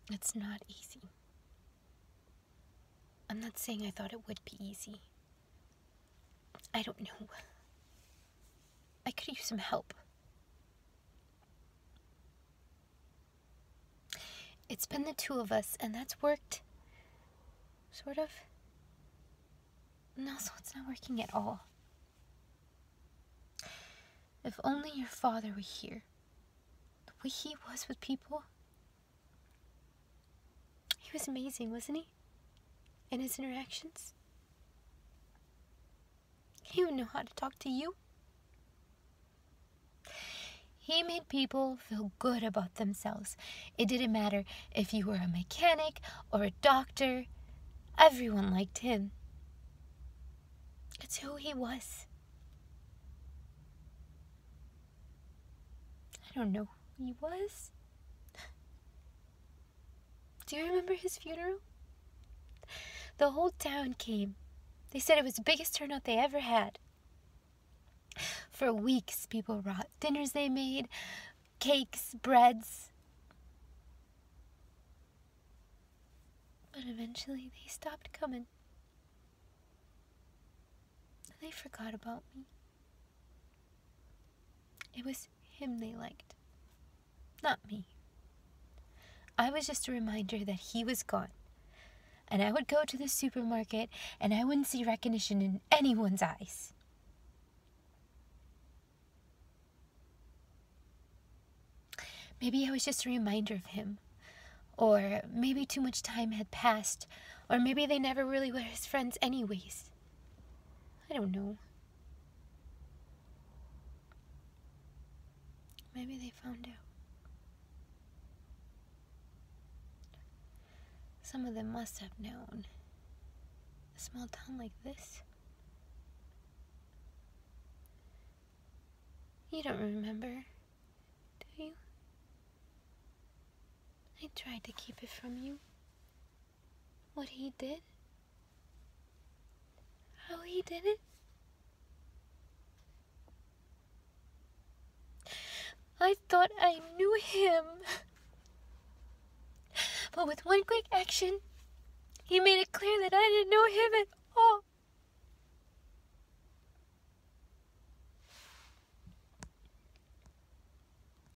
It's not easy. I'm not saying I thought it would be easy. I don't know. I could use some help. It's been the two of us, and that's worked. Sort of. No, so it's not working at all. If only your father were here. The way he was with people. He was amazing, wasn't he? In his interactions. He would know how to talk to you. He made people feel good about themselves. It didn't matter if you were a mechanic or a doctor. Everyone liked him. It's who he was. I don't know who he was. Do you remember his funeral? The whole town came. They said it was the biggest turnout they ever had. For weeks, people brought dinners they made, cakes, breads. But eventually, they stopped coming. They forgot about me. It was him they liked, not me. I was just a reminder that he was gone. And I would go to the supermarket and I wouldn't see recognition in anyone's eyes. Maybe I was just a reminder of him. Or maybe too much time had passed. Or maybe they never really were his friends anyways. I don't know. Maybe they found out. Some of them must have known. A small town like this. You don't remember, do you? I tried to keep it from you. What he did. How he did it. I thought I knew him. But with one quick action, he made it clear that I didn't know him at all.